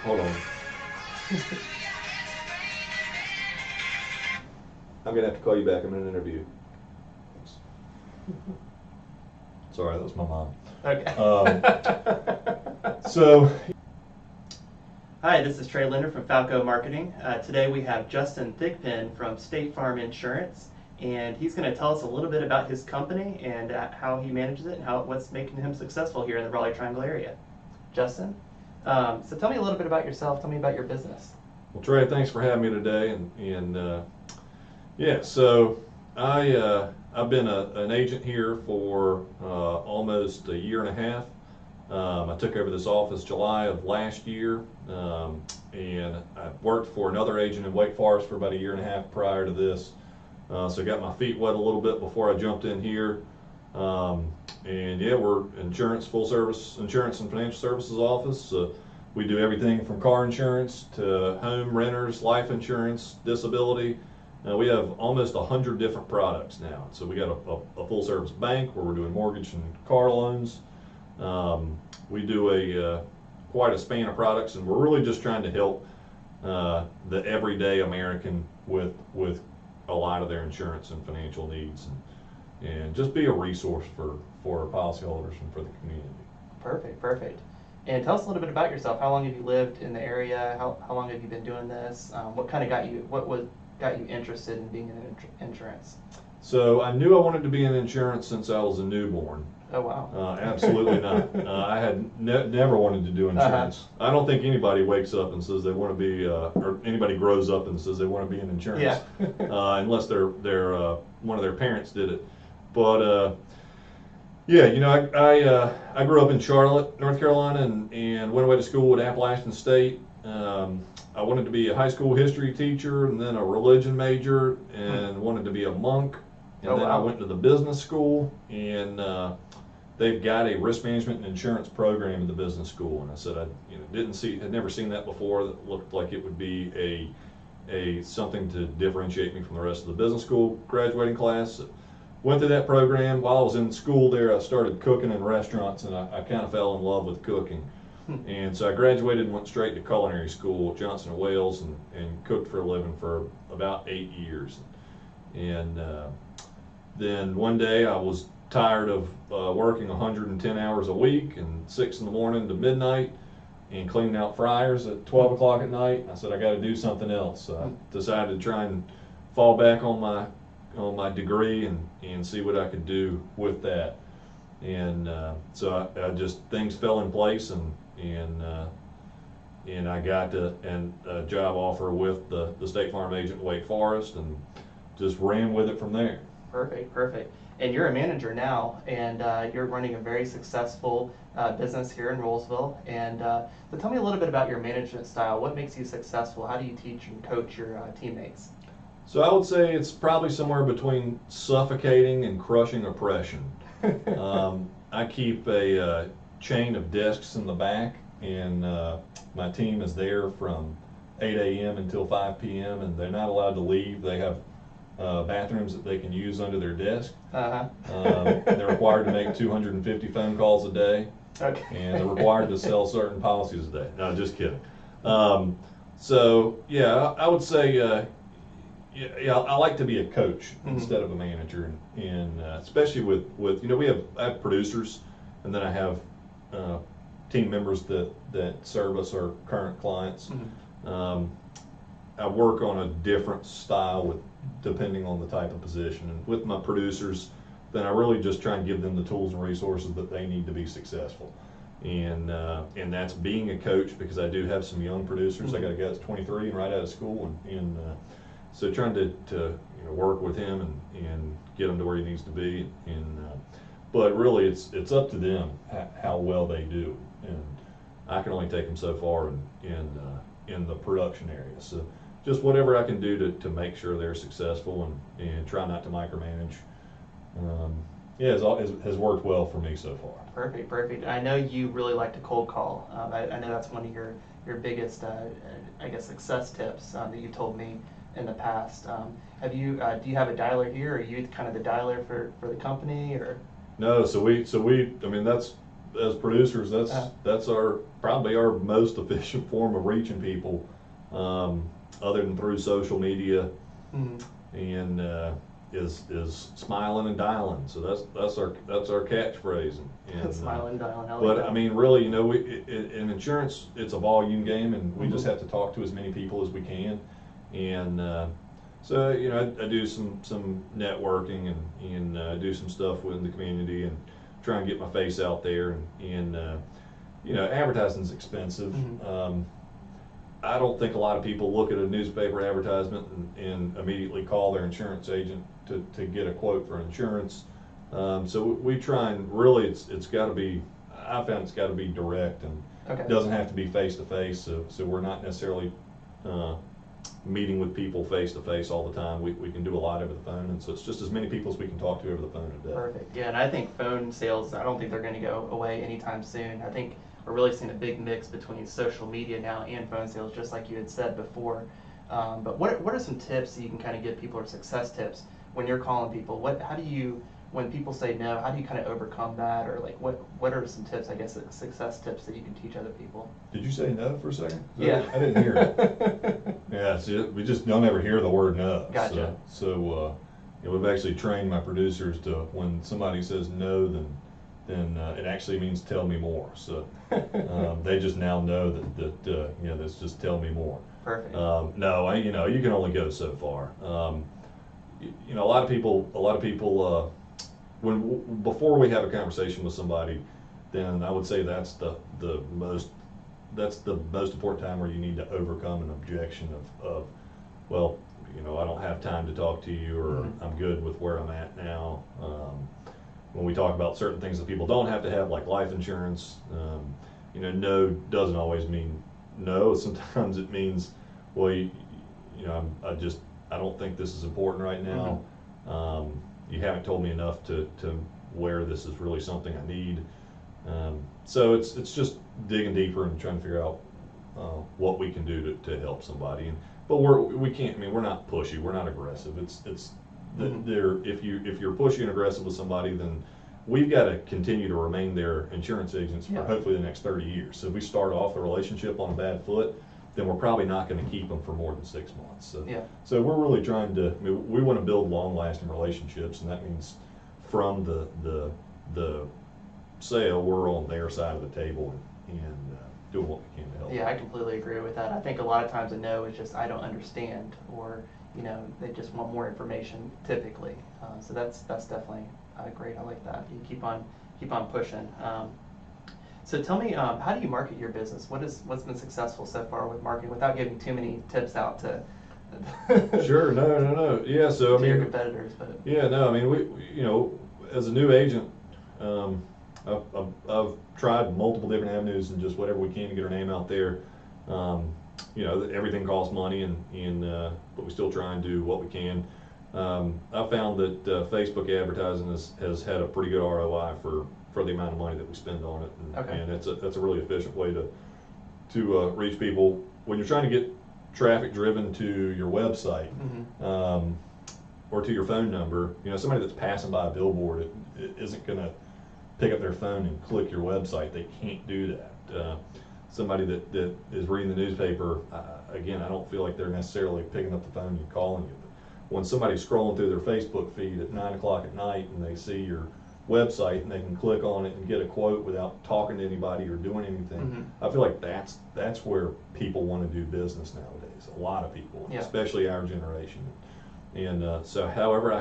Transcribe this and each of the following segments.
Hold on. I'm gonna have to call you back. I'm in an interview. Sorry, that was my mom. Okay. So. Hi, this is Trey Linder from Falco Marketing. Today we have Justin Thigpen from State Farm Insurance, and he's going to tell us a little bit about his company and how he manages it and what's making him successful here in the Raleigh Triangle area. Justin, so tell me a little bit about yourself. Tell me about your business. Well, Trey, thanks for having me today, yeah, so I've been an agent here for almost a year and a half. I took over this office July of last year, and I worked for another agent in Wake Forest for about a year and a half prior to this. So I got my feet wet a little bit before I jumped in here. And yeah, we're insurance, full service insurance and financial services office. We do everything from car insurance to home renters, life insurance, disability. We have almost 100 different products now. So we got a full service bank where we're doing mortgage and car loans. We do quite a span of products, and we're really just trying to help the everyday American with a lot of their insurance and financial needs, and just be a resource for policyholders and for the community. Perfect, perfect. And tell us a little bit about yourself. How long have you lived in the area? How long have you been doing this? What kind of got you interested in being in insurance? So I knew I wanted to be in insurance since I was a newborn. Oh, wow. Absolutely not. I had never wanted to do insurance. I don't think anybody wakes up and says they want to be, or anybody grows up and says they want to be in insurance, unless they're one of their parents did it. But yeah, you know, I grew up in Charlotte, North Carolina, and went away to school at Appalachian State. I wanted to be a high school history teacher, and then a religion major, and wanted to be a monk. And then I went to the business school, and they've got a risk management and insurance program in the business school. And I said had never seen that before. That looked like it would be a something to differentiate me from the rest of the business school graduating class. Went through that program. While I was in school there, I started cooking in restaurants, and I kind of fell in love with cooking. And so I graduated and went straight to culinary school at Johnson & Wales, and cooked for a living for about 8 years. And then one day I was tired of working 110 hours a week and 6 in the morning to midnight and cleaning out fryers at 12 o'clock at night. I said, I got to do something else. So I decided to try and fall back on my degree and see what I could do with that. And so I just, things fell in place, and I got a job offer with the State Farm agent in Wake Forest, and just ran with it from there. Perfect, perfect. And you're a manager now, and you're running a very successful business here in Rolesville. And so tell me a little bit about your management style. What makes you successful? How do you teach and coach your teammates? So I would say it's probably somewhere between suffocating and crushing oppression. I keep a chain of desks in the back, and my team is there from 8 a.m. until 5 p.m. and they're not allowed to leave. They have bathrooms that they can use under their desk. They're required to make 250 phone calls a day, and they're required to sell certain policies a day. No, just kidding. So yeah, I would say yeah, I like to be a coach instead of a manager, and especially with I have producers, and then I have team members that service our current clients. I work on a different style depending on the type of position. And with my producers, then I really just try and give them the tools and resources that they need to be successful. And that's being a coach, because I do have some young producers. I got a guy that's 23 and right out of school, and so trying to work with him and get him to where he needs to be. But really, it's up to them how well they do, and I can only take them so far in the production area. So just whatever I can do to make sure they're successful, and try not to micromanage. Yeah, has worked well for me so far. Perfect, perfect. I know you really like to cold call. I know that's one of your biggest, I guess, success tips that you told me in the past. Do you have a dialer here? Or are you kind of the dialer for the company, or? No, so we I mean, that's as producers, that's probably our most efficient form of reaching people, other than through social media, and is smiling and dialing. So that's our catchphrase. And, smiling and dialing. I like but that. I mean, really, in insurance, it's a volume game, and we just have to talk to as many people as we can. And so I do some networking and do some stuff within the community and try and get my face out there. And advertising's expensive. I don't think a lot of people look at a newspaper advertisement and immediately call their insurance agent to get a quote for insurance. So we try and really, it's got to be, I found it's got to be direct, and it doesn't have to be face to face. So we're not necessarily meeting with people face to face all the time. We can do a lot over the phone, and so it's just as many people as we can talk to over the phone a day. Perfect. Yeah, and I think phone sales, I don't think they're going to go away anytime soon. I think we're really seeing a big mix between social media now and phone sales, just like you had said before. But what are some tips that you can kind of give people, or success tips when you're calling people? How do you, when people say no, how do you kind of overcome that, or like what are some tips, I guess, success tips that you can teach other people? Did you say no for a second? Yeah. I didn't hear it. Yeah, see, we just don't ever hear the word no. Gotcha. So we've actually trained my producers to, when somebody says no, then it actually means tell me more. So they just now know that that's just tell me more. Perfect. No, you can only go so far. A lot of people before we have a conversation with somebody, then I would say that's the most important time where you need to overcome an objection of well, I don't have time to talk to you, or I'm good with where I'm at now. When we talk about certain things that people don't have to have, like life insurance, no doesn't always mean no. Sometimes it means, well, I don't think this is important right now. You haven't told me enough to where this is really something I need. So it's just digging deeper and trying to figure out what we can do to help somebody. But we can't. I mean, we're not pushy. We're not aggressive. If you're pushy and aggressive with somebody, then we've got to continue to remain their insurance agents for hopefully the next 30 years. So if we start off the relationship on a bad foot, then we're probably not going to keep them for more than 6 months. So we're really trying to. We want to build long-lasting relationships, and that means from the sale, we're on their side of the table and doing what we can to help. Yeah, I completely agree with that. I think a lot of times a no is just I don't understand, or they just want more information typically. So that's definitely great. I like that. You keep on pushing. So tell me, how do you market your business? What's been successful so far with marketing, without giving too many tips out to Sure, no. Yeah, so I mean, your competitors, but yeah, no, I mean, we as a new agent, I've tried multiple different avenues and just whatever we can to get our name out there. Everything costs money, but we still try and do what we can. I found that Facebook advertising has had a pretty good ROI for the amount of money that we spend on it, and that's a really efficient way to reach people. When you're trying to get traffic driven to your website, or to your phone number, somebody that's passing by a billboard it isn't going to pick up their phone and click your website. They can't do that. Somebody that is reading the newspaper, again, I don't feel like they're necessarily picking up the phone and calling you. But when somebody's scrolling through their Facebook feed at 9 o'clock at night and they see your website and they can click on it and get a quote without talking to anybody or doing anything, I feel like that's where people want to do business nowadays. A lot of people, especially our generation. And so however much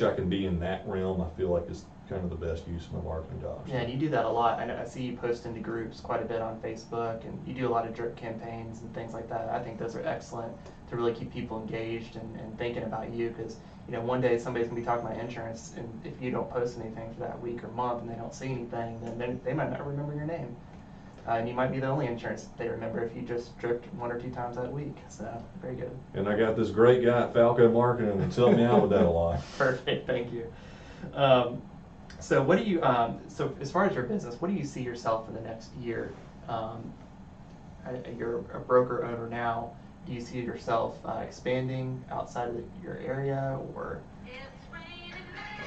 I can be in that realm, I feel like is kind of the best use of my marketing dollars. Yeah, and you do that a lot. I see you post into groups quite a bit on Facebook, and you do a lot of drip campaigns and things like that. I think those are excellent to really keep people engaged and thinking about you, because one day somebody's going to be talking about insurance, and if you don't post anything for that week or month and they don't see anything, then they might not remember your name. And you might be the only insurance they remember if you just dripped 1 or 2 times that week. So, very good. And I got this great guy at Falco Marketing that's helped me out with that a lot. Perfect, thank you. So what do you, so as far as your business, what do you see yourself in the next year? You're a broker owner now. Do you see yourself expanding outside of your area, or?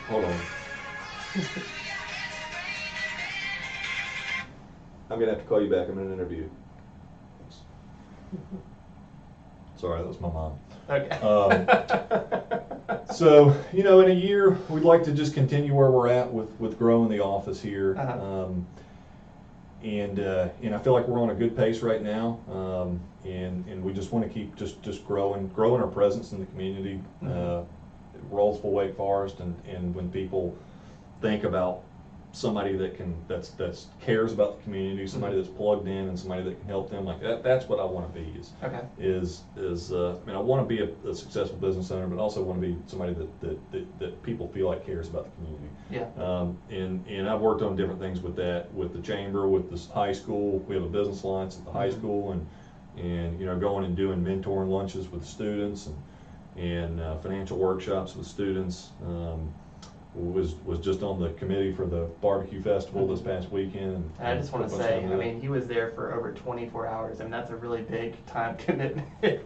Hold on. I'm gonna have to call you back. I'm in an interview. Thanks. Sorry, that was my mom. Okay. So, you know, in a year, we'd like to just continue where we're at with growing the office here. Uh-huh. And I feel like we're on a good pace right now. And we just want to keep just growing our presence in the community. Rollsville, Wake Forest, and when people think about somebody that's cares about the community, somebody that's plugged in, and somebody that can help them, like that's what I want to be. I mean, I want to be a successful business owner, but also want to be somebody that people feel like cares about the community. Yeah. And I've worked on different things with that, with the chamber, with this high school. We have a business alliance at the high school, and you know, going and doing mentoring lunches with students and financial workshops with students. Was just on the committee for the barbecue festival this past weekend. And I just want to say, I mean, he was there for over 24 hours. I mean, that's a really big time commitment. Yeah,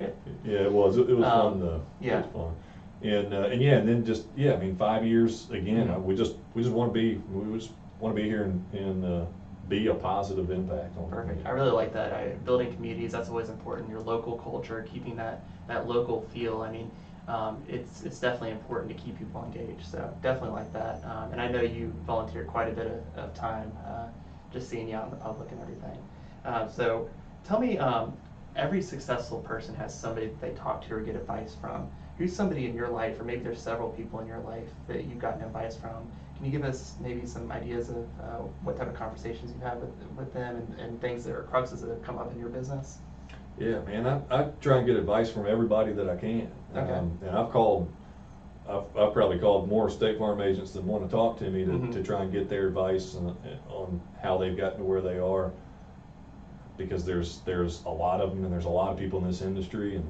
it was. It was fun though. Yeah. It was fun. And yeah, and then just I mean, 5 years again. We just want to be here and be a positive impact on. Perfect. I really like that. Building communities, that's always important. Your local culture, keeping that local feel. I mean, it's definitely important to keep people engaged. So definitely like that. And I know you volunteer quite a bit of time just seeing you out in the public and everything. So tell me, every successful person has somebody that they talk to or get advice from. Who's somebody in your life, or maybe there's several people in your life that you've gotten advice from? Can you give us maybe some ideas of what type of conversations you've had with them and things that are cruxes that have come up in your business? Yeah, man, I try and get advice from everybody that I can. Okay. And I've probably called more State Farm agents that want to talk to me to try and get their advice on how they've gotten to where they are. Because there's a lot of them, and there's a lot of people in this industry,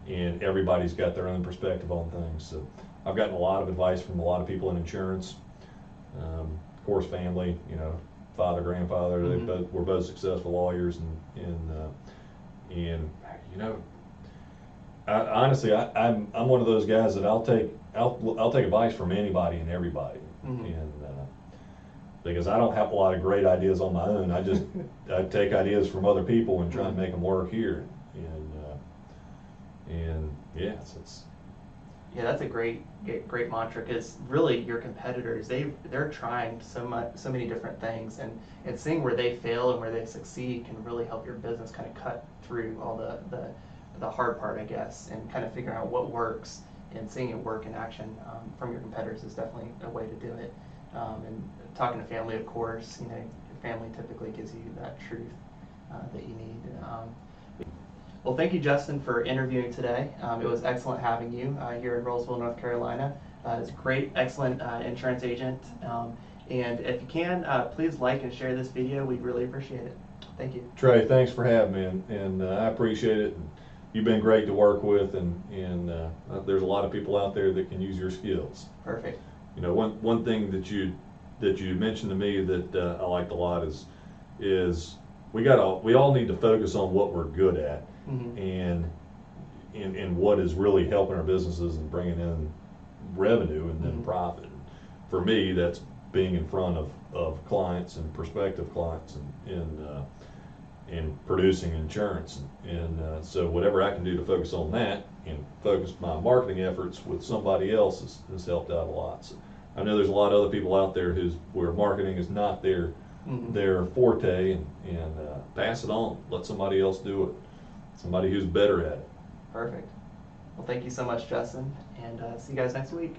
and everybody's got their own perspective on things. So I've gotten a lot of advice from a lot of people in insurance. Of course, family, you know, father, grandfather, we're both successful lawyers, and you know, honestly, I'm one of those guys that I'll take advice from anybody and everybody, and because I don't have a lot of great ideas on my own. I take ideas from other people and try and make them work here, and yeah, it's Yeah, that's a great mantra, because really your competitors, they're trying so many different things, and seeing where they fail and where they succeed can really help your business kind of cut through all the hard part, I guess, and kind of figuring out what works and seeing it work in action from your competitors is definitely a way to do it. And talking to family, of course, you know, your family typically gives you that truth that you need. Well, thank you, Justin, for interviewing today. It was excellent having you here in Rollsville, North Carolina. It's a great, excellent insurance agent. And if you can, please like and share this video. We'd really appreciate it. Thank you. Trey, thanks for having me, and I appreciate it. And you've been great to work with, and there's a lot of people out there that can use your skills. Perfect. You know, one thing that you mentioned to me that I liked a lot is we all need to focus on what we're good at, and what is really helping our businesses and bringing in revenue and then profit. For me, that's being in front of clients and prospective clients and producing insurance, and so whatever I can do to focus on that and focus my marketing efforts with somebody else has helped out a lot. So I know there's a lot of other people out there where marketing is not their forte, and pass it on. Let somebody else do it. Somebody who's better at it. Perfect. Well, thank you so much, Justin, and see you guys next week.